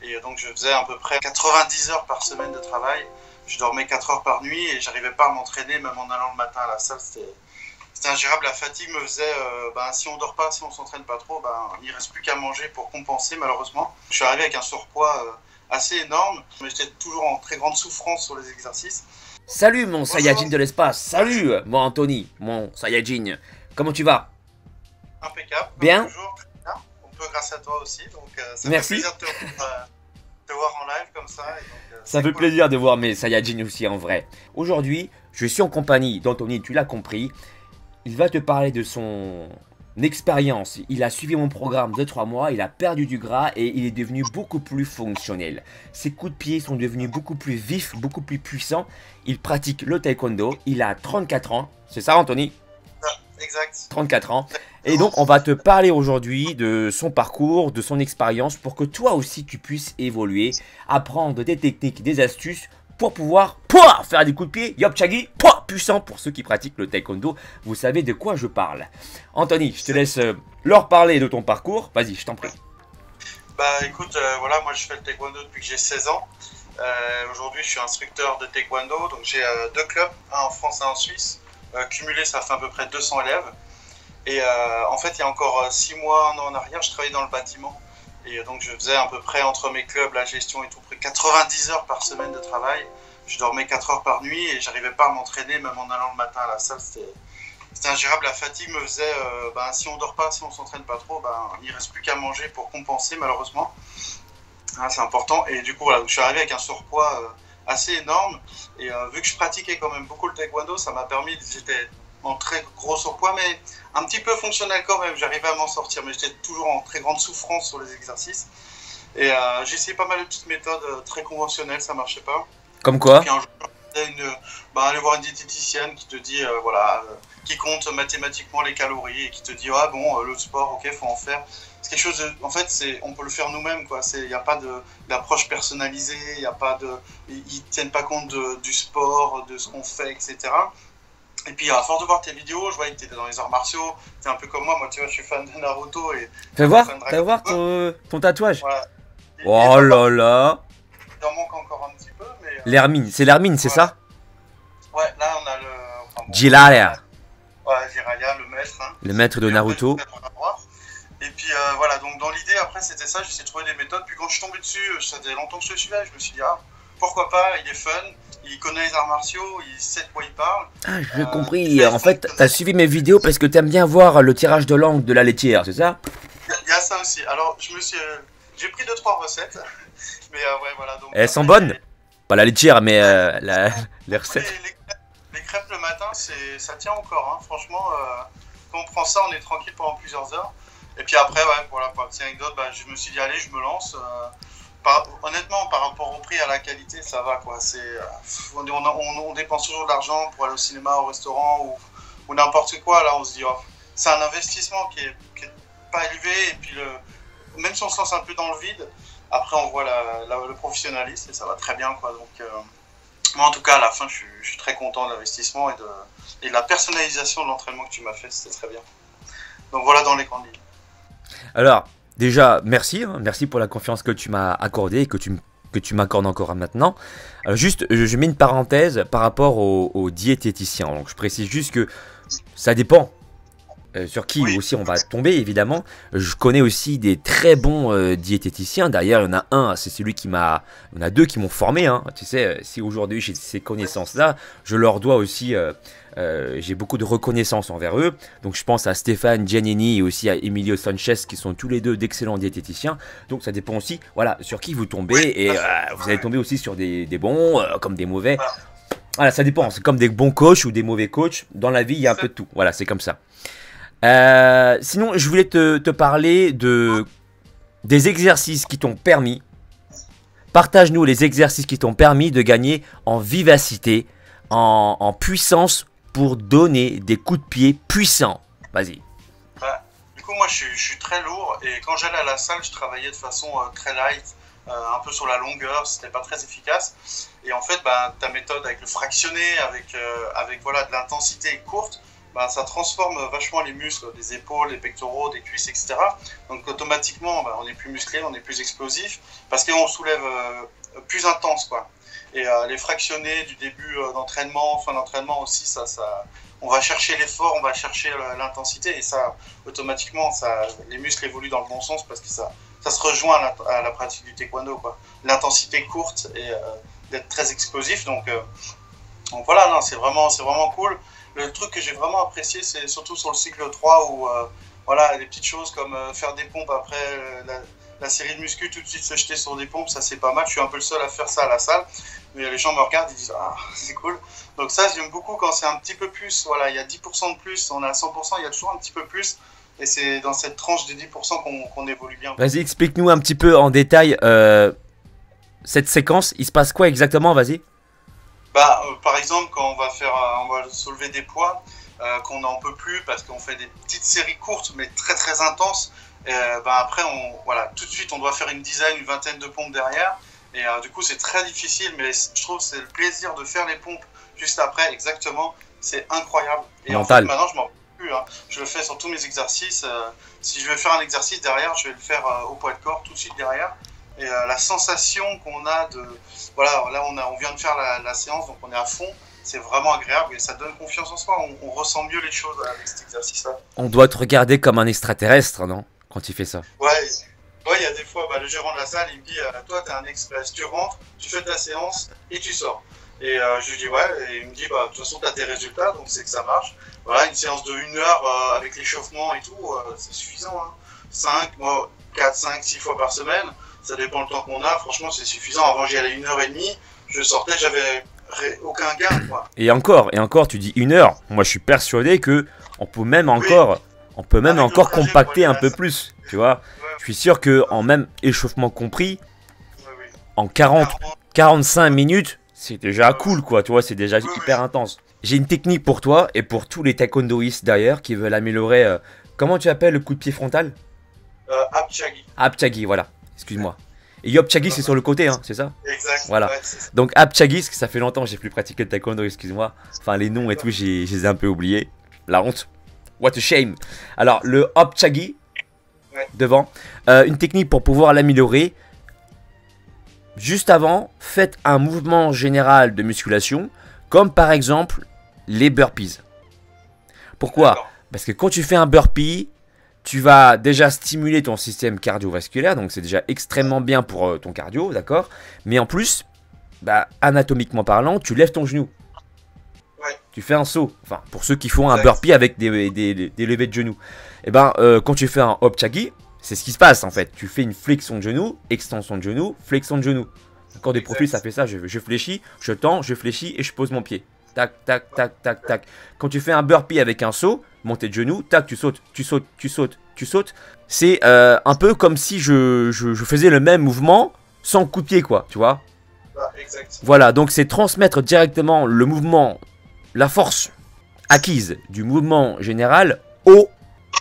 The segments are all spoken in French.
Et donc je faisais à peu près 90 heures par semaine de travail. Je dormais 4 heures par nuit et j'arrivais pas à m'entraîner même en allant le matin à la salle. C'était ingérable. La fatigue me faisait, si on dort pas, si on s'entraîne pas trop, il reste plus qu'à manger pour compenser malheureusement. Je suis arrivé avec un surpoids assez énorme, mais j'étais toujours en très grande souffrance sur les exercices. Salut mon Saiyajin de l'espace, salut mon Anthony, mon Saiyajin, comment tu vas? Impeccable, bien. Toujours bien. On peut grâce à toi aussi, donc ça merci. fait plaisir de te voir en live comme ça. Et donc, ça fait plaisir de voir mes Saiyajin aussi en vrai. Aujourd'hui, je suis en compagnie d'Anthony, tu l'as compris. Il va te parler de son expérience. Il a suivi mon programme de 3 mois, il a perdu du gras et il est devenu beaucoup plus fonctionnel. Ses coups de pied sont devenus beaucoup plus vifs, beaucoup plus puissants. Il pratique le taekwondo, il a 34 ans. C'est ça Anthony? Exact. 34 ans. Et donc on va te parler aujourd'hui de son parcours, de son expérience pour que toi aussi tu puisses évoluer, apprendre des techniques, des astuces pour pouvoir faire des coups de pied, yop chagi, puissant pour ceux qui pratiquent le taekwondo. Vous savez de quoi je parle. Anthony, je te laisse leur parler de ton parcours. Vas-y, je t'en prie. Écoute, voilà, moi je fais le taekwondo depuis que j'ai 16 ans. Aujourd'hui, je suis instructeur de taekwondo, donc j'ai 2 clubs, un en France et un en Suisse. Cumulé, ça fait à peu près 200 élèves. Et en fait, il y a encore 6 mois, un an en arrière, je travaillais dans le bâtiment. Et donc, je faisais à peu près entre mes clubs, la gestion et tout, près 90 heures par semaine de travail. Je dormais 4 heures par nuit et j'arrivais pas à m'entraîner, même en allant le matin à la salle. C'était ingérable. La fatigue me faisait, si on dort pas, si on s'entraîne pas trop, il reste plus qu'à manger pour compenser, malheureusement. C'est important. Et du coup, voilà, je suis arrivé avec un surpoids assez énorme. Et vu que je pratiquais quand même beaucoup le taekwondo, ça m'a permis, j'étais en très gros surpoids, mais un petit peu fonctionnel quand même. J'arrivais à m'en sortir, mais j'étais toujours en très grande souffrance sur les exercices. Et j'ai essayé pas mal de petites méthodes très conventionnelles, ça marchait pas. Comme quoi? Puis un jour, aller voir une diététicienne qui te dit, qui compte mathématiquement les calories et qui te dit, le sport, ok, faut en faire. C'est quelque chose en fait, on peut le faire nous-mêmes, quoi. Il n'y a pas d'approche personnalisée, il y a pas ils tiennent pas compte du sport, de ce qu'on fait, etc. Et puis à force de voir tes vidéos, je voyais que tu étais dans les arts martiaux, tu es un peu comme moi, tu vois, je suis fan de Naruto et fais voir ton tatouage. Voilà. Oh là là. Il en manque encore un petit peu, mais l'hermine, c'est l'hermine, c'est ça? Ouais, là on a le Jiraiya. Ouais, Jiraiya, le maître. Hein. Le maître de Naruto. Et puis voilà, donc dans l'idée, après c'était ça, j'essayais de trouver des méthodes. Puis quand je suis tombé dessus, ça faisait longtemps que je le suivais, je me suis dit, pourquoi pas, il est fun, il connaît les arts martiaux, il sait de quoi il parle. Ah, j'ai compris. En fait, t'as suivi mes vidéos parce que t'aimes bien voir le tirage de langue de la laitière, c'est ça? Il y a ça aussi. Alors, j'ai pris 2-3 recettes, mais ouais, voilà. Donc, elles sont bonnes. Pas la laitière, mais les recettes. Les crêpes le matin, ça tient encore, hein. Franchement, quand on prend ça, on est tranquille pendant plusieurs heures. Et puis après, pour la petite anecdote, je me suis dit, allez, je me lance. Honnêtement, par rapport au prix à la qualité, ça va, quoi. On dépense toujours de l'argent pour aller au cinéma, au restaurant ou n'importe quoi. Là, on se dit, c'est un investissement qui est pas élevé. Et puis, même si on se lance un peu dans le vide, après, on voit le professionnalisme et ça va très bien, quoi. Donc, moi, en tout cas, à la fin, je suis très content de l'investissement et de la personnalisation de l'entraînement que tu m'as fait. C'était très bien. Donc, voilà dans les grandes lignes. Alors, déjà, merci pour la confiance que tu m'as accordée et que tu m'accordes encore maintenant. Juste, je mets une parenthèse par rapport aux diététiciens. Donc, je précise juste que ça dépend sur qui aussi on va tomber, évidemment. Je connais aussi des très bons diététiciens. D'ailleurs, il y en a un, c'est celui qui m'a... Il y en a 2 qui m'ont formé. Hein. Tu sais, si aujourd'hui j'ai ces connaissances-là, je leur dois aussi... j'ai beaucoup de reconnaissance envers eux. Donc je pense à Stéphane Giannini et aussi à Emilio Sanchez qui sont tous les 2 d'excellents diététiciens. Donc ça dépend aussi sur qui vous tombez. Et vous allez tomber aussi sur des bons comme des mauvais. Voilà, ça dépend. C'est comme des bons coachs ou des mauvais coachs. Dans la vie, il y a un peu de tout. Voilà, c'est comme ça. Sinon, je voulais te parler des exercices qui t'ont permis. Partage-nous les exercices qui t'ont permis de gagner en vivacité, en puissance pour donner des coups de pied puissants. Vas-y. Du coup, moi, je suis très lourd et quand j'allais à la salle, je travaillais de façon très light, un peu sur la longueur, c'était pas très efficace. Et en fait, ta méthode avec le fractionné, avec de l'intensité courte, bah, ça transforme vachement les muscles des épaules, des pectoraux, des cuisses, etc. Donc automatiquement, bah, on est plus musclé, on est plus explosif, parce qu'on soulève plus intense, quoi. Et les fractionnés du début d'entraînement, fin d'entraînement aussi, on va chercher l'effort, on va chercher l'intensité, et ça, automatiquement, les muscles évoluent dans le bon sens, parce que ça se rejoint à la pratique du taekwondo, quoi. L'intensité courte et d'être très explosif, donc voilà, non, c'est vraiment cool. Le truc que j'ai vraiment apprécié, c'est surtout sur le cycle 3 où voilà, les petites choses comme faire des pompes après la série de muscu, tout de suite se jeter sur des pompes, ça c'est pas mal. Je suis un peu le seul à faire ça à la salle, mais les gens me regardent, ils disent ah, c'est cool. Donc ça, j'aime beaucoup quand c'est un petit peu plus, voilà, il y a 10% de plus, on est à 100%, il y a toujours un petit peu plus. Et c'est dans cette tranche des 10% qu'on évolue bien. Vas-y, explique-nous un petit peu en détail cette séquence, il se passe quoi exactement, vas-y. Bah, par exemple, quand on va soulever des poids, qu'on n'en peut plus parce qu'on fait des petites séries courtes mais très très intenses, bah, après, voilà, tout de suite on doit faire une dizaine, une vingtaine de pompes derrière. Et du coup, c'est très difficile, mais je trouve que c'est le plaisir de faire les pompes juste après, exactement, c'est incroyable. Et mental. En fait, maintenant, je m'en peux plus. Hein. Je le fais sur tous mes exercices. Si je veux faire un exercice derrière, je vais le faire au poids de corps tout de suite derrière. Et la sensation qu'on a de... Voilà, là on vient de faire la séance, donc on est à fond. C'est vraiment agréable et ça donne confiance en soi. On ressent mieux les choses avec cet exercice-là. On doit te regarder comme un extraterrestre, non? Quand tu fais ça. Ouais, il y a des fois, bah, le gérant de la salle, il me dit toi, t'es un express. Tu rentres, tu fais ta séance et tu sors. Et je lui dis ouais, et il me dit bah, de toute façon, t'as tes résultats, donc c'est que ça marche. Voilà, une séance de 1 heure avec l'échauffement et tout, c'est suffisant. Hein. 5, 4, 5, 6 fois par semaine. Ça dépend le temps qu'on a, franchement c'est suffisant. Avant j'y allais 1h30, je sortais, j'avais aucun gain, quoi. Et encore, tu dis 1 heure. Moi je suis persuadé que on peut même encore, compacter un peu plus, tu vois. Je suis sûr que en même échauffement compris, en 45 minutes, c'est déjà cool, quoi, tu vois, c'est déjà hyper intense. J'ai une technique pour toi et pour tous les taekwondoïstes d'ailleurs qui veulent améliorer, comment tu appelles le coup de pied frontal? Apchagi. Apchagi, voilà. Excuse-moi. Et Yopchagi, c'est sur le côté, hein, c'est ça? Exact. Voilà. Ouais, donc Apchagi, parce que ça fait longtemps que j'ai plus pratiqué le taekwondo, excuse-moi. Enfin, les noms et tout, je les ai un peu oubliés. La honte. What a shame. Alors, le Apchagi, devant. Une technique pour pouvoir l'améliorer. Juste avant, faites un mouvement général de musculation, comme par exemple les burpees. Pourquoi? Parce que quand tu fais un burpee, tu vas déjà stimuler ton système cardiovasculaire, donc c'est déjà extrêmement bien pour ton cardio, d'accord? Mais en plus, bah, anatomiquement parlant, tu lèves ton genou. Ouais. Tu fais un saut. Enfin, pour ceux qui font un burpee avec des levées de genoux. Et ben, quand tu fais un Apchagi, c'est ce qui se passe en fait. Tu fais une flexion de genou, extension de genou, flexion de genou. Encore des profils, ça fait ça. Je fléchis, je tends, je fléchis et je pose mon pied. Tac, tac, tac, tac, tac. Quand tu fais un burpee avec un saut, montée de genou, tac, tu sautes, tu sautes, tu sautes, tu sautes. C'est un peu comme si je faisais le même mouvement sans coup de pied, quoi, tu vois. Exact. Voilà, donc c'est transmettre directement le mouvement, la force acquise du mouvement général au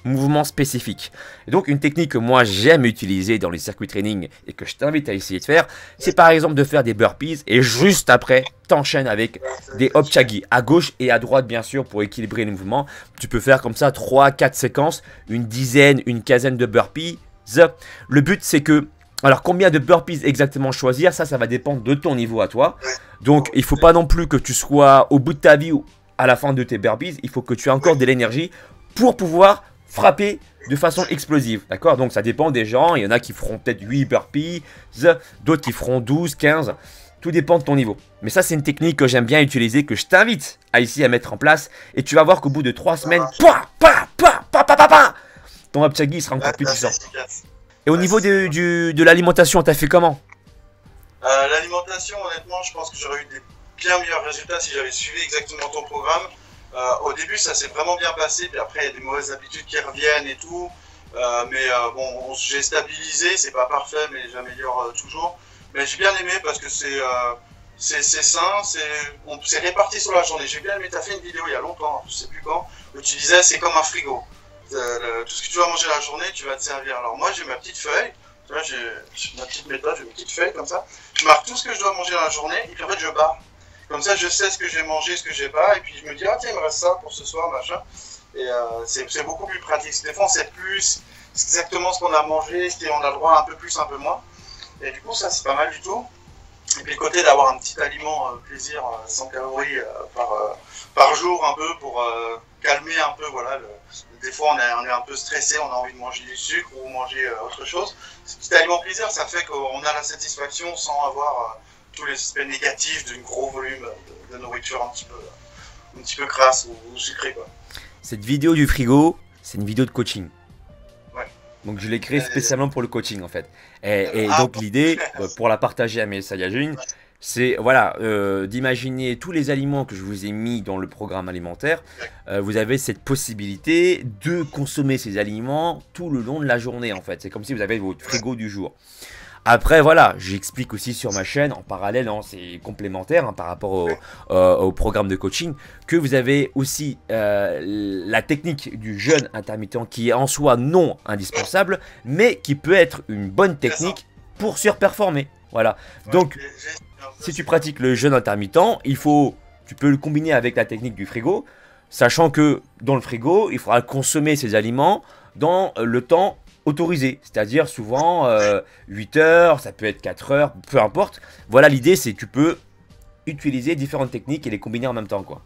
mouvement spécifique. Et donc une technique que moi j'aime utiliser dans les circuits training et que je t'invite à essayer de faire, c'est par exemple de faire des burpees et juste après t'enchaînes avec des Apchagi à gauche et à droite bien sûr pour équilibrer les mouvements. Tu peux faire comme ça 3-4 séquences, une dizaine, une quinzaine de burpees. Le but c'est que, alors combien de burpees exactement choisir, ça va dépendre de ton niveau à toi. Donc il faut pas non plus que tu sois au bout de ta vie ou à la fin de tes burpees, il faut que tu aies encore de l'énergie pour pouvoir frapper de façon explosive, d'accord? Donc ça dépend des gens, il y en a qui feront peut-être 8 burpees, d'autres qui feront 12, 15, tout dépend de ton niveau. Mais ça c'est une technique que j'aime bien utiliser, que je t'invite à mettre en place, et tu vas voir qu'au bout de 3 semaines, ton Apchagi sera encore plus puissant. Et au niveau de l'alimentation, t'as fait comment? L'alimentation, honnêtement, je pense que j'aurais eu des bien meilleurs résultats si j'avais suivi exactement ton programme. Au début, ça s'est vraiment bien passé, puis après, il y a des mauvaises habitudes qui reviennent et tout. Bon, j'ai stabilisé, c'est pas parfait, mais j'améliore toujours. Mais j'ai bien aimé parce que c'est sain, c'est réparti sur la journée. J'ai bien aimé, tu as fait une vidéo il y a longtemps, je sais plus quand, où tu disais c'est comme un frigo. Tout ce que tu vas manger la journée, tu vas te servir. Alors moi, j'ai ma petite feuille, tu vois, j'ai ma petite méthode, j'ai une petite feuille comme ça. Je marque tout ce que je dois manger dans la journée, et puis en fait, je barre. Comme ça, je sais ce que j'ai mangé, ce que j'ai pas, et puis je me dis, ah tiens, il me reste ça pour ce soir, machin. Et c'est beaucoup plus pratique. Des fois, on sait plus exactement ce qu'on a mangé, ce qu'on a le droit un peu plus, un peu moins. Et du coup, ça, c'est pas mal du tout. Et puis le côté d'avoir un petit aliment plaisir, 100 calories par jour, un peu, pour calmer un peu, voilà. Des fois, on est un peu stressé, on a envie de manger du sucre ou manger autre chose. Ce petit aliment plaisir, ça fait qu'on a la satisfaction sans avoir tous les aspects négatifs d'un gros volume de nourriture un petit peu crasse ou sucrée, quoi. Cette vidéo du frigo, c'est une vidéo de coaching. Ouais. Donc je l'ai créée spécialement pour le coaching en fait. Et donc l'idée, pour la partager à mes Saiyajins, c'est voilà, d'imaginer tous les aliments que je vous ai mis dans le programme alimentaire. Vous avez cette possibilité de consommer ces aliments tout le long de la journée en fait. C'est comme si vous avez votre frigo du jour. Après voilà, j'explique aussi sur ma chaîne en parallèle, hein, c'est complémentaire hein, par rapport au programme de coaching, que vous avez aussi la technique du jeûne intermittent qui est en soi non indispensable, mais qui peut être une bonne technique pour surperformer. Voilà. Donc, si tu pratiques le jeûne intermittent, tu peux le combiner avec la technique du frigo, sachant que dans le frigo, il faudra consommer ces aliments dans le temps autorisé, c'est-à-dire souvent 8 heures, ça peut être 4 heures, peu importe. Voilà, l'idée c'est que tu peux utiliser différentes techniques et les combiner en même temps, quoi.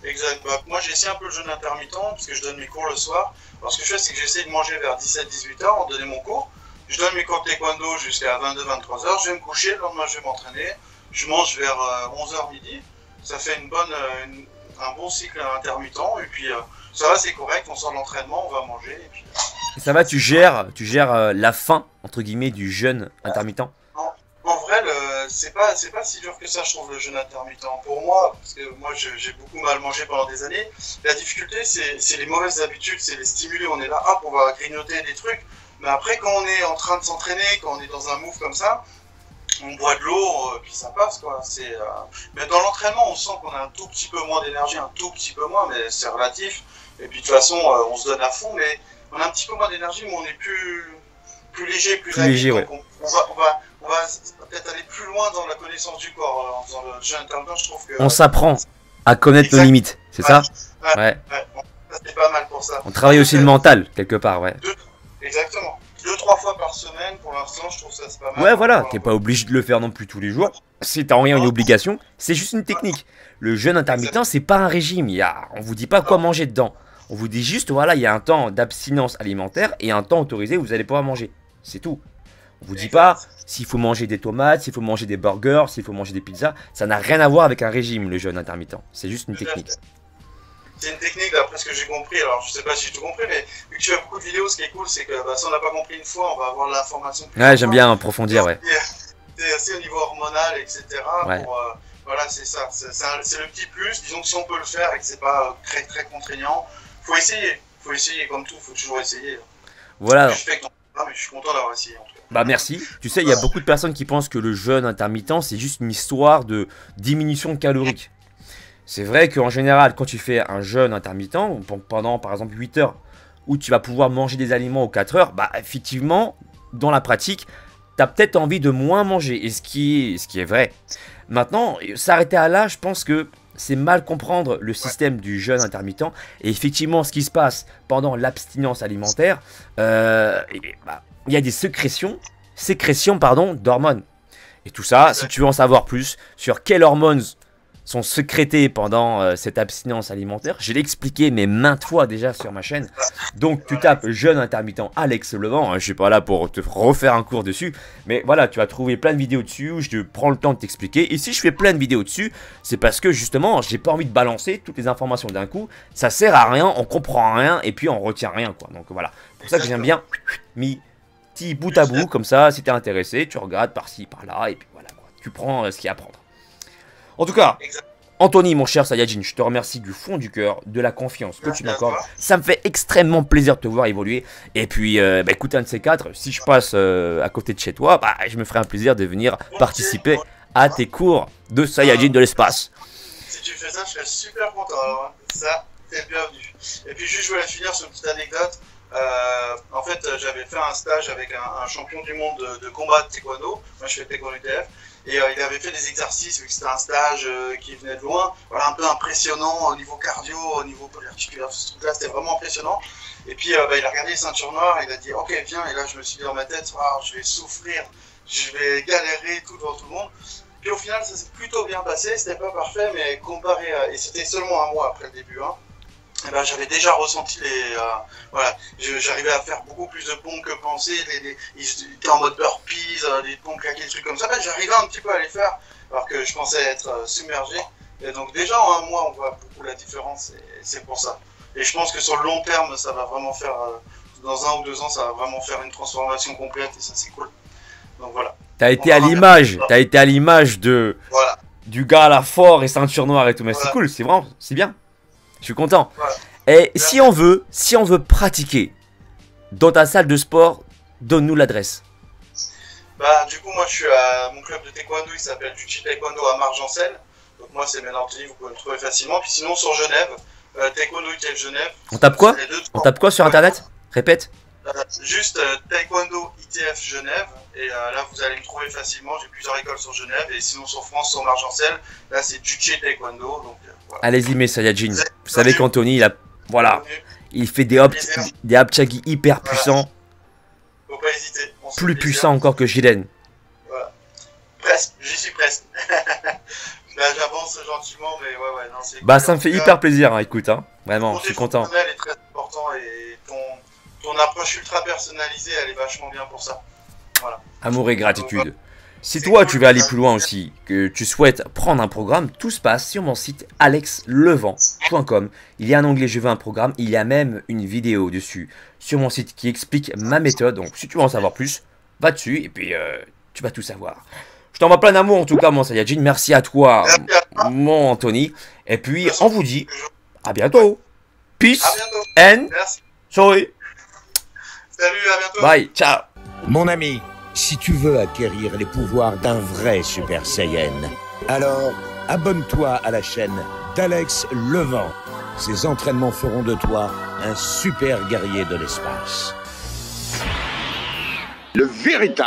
Exact. Bah, moi j'ai essayé un peu le jeûne intermittent parce que je donne mes cours le soir. Alors ce que je fais c'est que j'essaie de manger vers 17-18 heures en donner mon cours. Je donne mes cours de taekwondo jusqu'à 22-23 heures. Je vais me coucher, le lendemain je vais m'entraîner. Je mange vers 11 heures midi. Ça fait un bon cycle intermittent et puis ça va, c'est correct. On sort de l'entraînement, on va manger et puis. Ça va, tu gères la fin, entre guillemets, du jeûne intermittent? En vrai, c'est pas si dur que ça, je trouve, le jeûne intermittent. Pour moi, parce que moi, j'ai beaucoup mal mangé pendant des années, la difficulté, c'est les mauvaises habitudes, c'est les stimuli. On est là, hop, on va grignoter des trucs. Mais après, quand on est en train de s'entraîner, quand on est dans un move comme ça, on boit de l'eau, puis ça passe, quoi. Mais dans l'entraînement, on sent qu'on a un tout petit peu moins d'énergie, un tout petit peu moins, mais c'est relatif. Et puis, de toute façon, on se donne à fond, mais on a un petit peu moins d'énergie, mais on est plus léger, plus léger, ouais. On va peut-être aller plus loin dans la connaissance du corps. En faisant le jeûne intermittent, je trouve que. On s'apprend à connaître nos limites, c'est ça? Ouais. Ça, c'est pas mal pour ça. On travaille aussi le mental, quelque part, ouais. Exactement. 2-3 fois par semaine, pour l'instant, je trouve ça c'est pas mal. Ouais, voilà, t'es pas obligé de le faire non plus tous les jours. Si t'as rien une obligation, c'est juste une technique. Le jeûne intermittent, c'est pas un régime. On vous dit pas quoi manger dedans. On vous dit juste, voilà, il y a un temps d'abstinence alimentaire et un temps autorisé où vous allez pouvoir manger. C'est tout. On vous dit pas s'il faut manger des tomates, s'il faut manger des burgers, s'il faut manger des pizzas. Ça n'a rien à voir avec un régime, le jeûne intermittent. C'est juste une technique. C'est une technique, d'après ce que j'ai compris. Alors, je sais pas si j'ai tout compris, mais vu que tu as beaucoup de vidéos, ce qui est cool, c'est que si on n'a pas compris une fois, on va avoir l'information plus. Ouais, j'aime bien approfondir, ouais. C'est aussi au niveau hormonal, etc. Ouais. Voilà, c'est ça. C'est le petit plus. Disons que si on peut le faire et que c'est pas très, très contraignant, faut essayer. Faut essayer comme tout, faut toujours essayer. Voilà. Mais je suis content d'avoir essayé en tout cas. Bah merci. Tu sais, il y a beaucoup de personnes qui pensent que le jeûne intermittent, c'est juste une histoire de diminution calorique. C'est vrai qu'en général, quand tu fais un jeûne intermittent, pendant par exemple 8 heures, où tu vas pouvoir manger des aliments aux 4 heures, bah effectivement, dans la pratique, tu as peut-être envie de moins manger, et ce qui est vrai. Maintenant, s'arrêter à là, je pense que c'est mal comprendre le système du jeûne intermittent. Et effectivement, ce qui se passe pendant l'abstinence alimentaire, il y a des sécrétions d'hormones. Et tout ça, si tu veux en savoir plus sur quelles hormones sont sécrétées pendant cette abstinence alimentaire, je l'ai expliqué mais maintes fois déjà sur ma chaîne. Donc tu tapes jeûne intermittent Alex Levent, je suis pas là pour te refaire un cours dessus, mais voilà, tu vas trouver plein de vidéos dessus où je prends le temps de t'expliquer. Et si je fais plein de vidéos dessus, c'est parce que justement, j'ai pas envie de balancer toutes les informations d'un coup, ça sert à rien, on comprend rien et puis on retient rien, quoi. Donc voilà, c'est pour ça que j'aime bien mis petit bout à bout, comme ça, si t'es intéressé, tu regardes par-ci, par-là, et puis voilà, quoi. Tu prends ce qu'il y a à prendre. En tout cas, Anthony, mon cher Saiyajin, je te remercie du fond du cœur de la confiance que tu m'accordes. Ça me fait extrêmement plaisir de te voir évoluer. Et puis, écoute, un de ces quatre, si je passe à côté de chez toi, je me ferai un plaisir de venir participer à tes cours de Saiyajin de l'espace. Si tu fais ça, je serais super content. Alors, ça, t'es bienvenu. Et puis, juste, je voulais finir sur une petite anecdote. En fait, j'avais fait un stage avec un champion du monde de combat de taekwondo. Moi, je fais taekwondo UTF. Et il avait fait des exercices, vu que c'était un stage qui venait de loin, voilà, un peu impressionnant au niveau cardio, au niveau articulaire, ce truc-là, c'était vraiment impressionnant. Et puis, il a regardé les ceintures noires, il a dit « Ok, viens ». Et là, je me suis dit dans ma tête « Je vais souffrir, je vais galérer tout devant tout le monde ». Puis au final, ça s'est plutôt bien passé, c'était pas parfait, mais comparé à... Et c'était seulement un mois après le début, hein. Et ben, j'avais déjà ressenti voilà, j'arrivais à faire beaucoup plus de pompes que pensé, ils étaient en mode burpees, des pompes claquées, des trucs comme ça. Ben, j'arrivais un petit peu à les faire, alors que je pensais être submergé. Et donc déjà en un mois, on voit beaucoup la différence, et c'est pour ça. Et je pense que sur le long terme, ça va vraiment faire, dans 1 ou 2 ans, ça va vraiment faire une transformation complète, et ça c'est cool. Donc voilà. T'as été à l'image, de voilà. Du gars à la fort et ceinture noire et tout, mais voilà. C'est cool, c'est vraiment, c'est bien. Je suis content. Voilà. Et si on veut pratiquer dans ta salle de sport, donne-nous l'adresse. Bah, du coup, moi, je suis à mon club de taekwondo, il s'appelle Juchi Taekwondo à Margencel. Donc moi, c'est Ménantoni, vous pouvez le trouver facilement. Puis sinon, sur Genève, Taekwondo ITF Genève. On tape quoi? On tape quoi sur internet? Répète. Juste Taekwondo ITF Genève. Et là, vous allez me trouver facilement. J'ai plusieurs écoles sur Genève. Et sinon, sur France, sur Margencel, là, c'est Juchi Taekwondo. Donc, voilà. Allez-y, mes Saiyajin. Vous savez qu'Anthony, il a... Voilà. Il fait des Hapchagi hyper puissants. Faut pas hésiter. Plus puissants encore que Jiren. Voilà. Presque, j'y suis presque. Là, j'avance gentiment, mais ouais, non, c'est... Bah, ça me fait hyper plaisir, hein, écoute, hein. Vraiment, je suis content. Ton est très important et ton approche ultra personnalisée, elle est vachement bien pour ça. Voilà. Amour et gratitude. Si toi, tu veux aller plus loin aussi, que tu souhaites prendre un programme, tout se passe sur mon site alexlevent.com. Il y a un onglet Je veux un programme, il y a même une vidéo dessus sur mon site qui explique ma méthode. Donc si tu veux en savoir plus, va dessus et puis tu vas tout savoir. Je t'envoie plein d'amour en tout cas, mon Saiyajin. Merci à toi, mon Anthony. Et puis on vous dit à bientôt. Peace and sorry. Salut, à bientôt. Bye, ciao. Mon ami, si tu veux acquérir les pouvoirs d'un vrai Super Saiyan, alors abonne-toi à la chaîne d'Alex Levent. Ces entraînements feront de toi un super guerrier de l'espace. Le véritable